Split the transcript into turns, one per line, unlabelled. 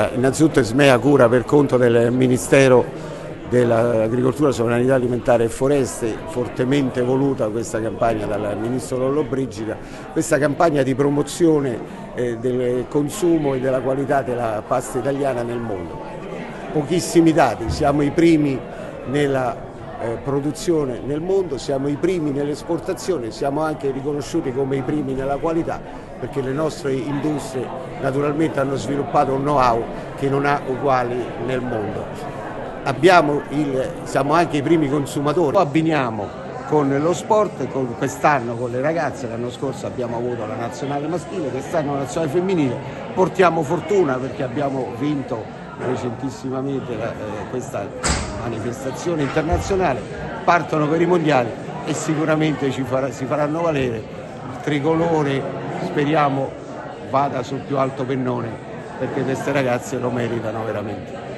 Innanzitutto Ismea cura per conto del Ministero dell'Agricoltura, Sovranità Alimentare e Foreste, fortemente voluta questa campagna dal Ministro Lollobrigida, questa campagna di promozione del consumo e della qualità della pasta italiana nel mondo. Pochissimi dati, siamo i primi nella produzione nel mondo, siamo i primi nell'esportazione, siamo anche riconosciuti come i primi nella qualità, perché le nostre industrie naturalmente hanno sviluppato un know-how che non ha uguali nel mondo. Siamo anche i primi consumatori. Lo abbiniamo con lo sport, quest'anno con le ragazze, l'anno scorso abbiamo avuto la nazionale maschile, quest'anno la nazionale femminile, portiamo fortuna perché abbiamo vinto recentissimamente questa manifestazione internazionale, partono per i mondiali e sicuramente si faranno valere. Il tricolore speriamo vada sul più alto pennone perché queste ragazze lo meritano veramente.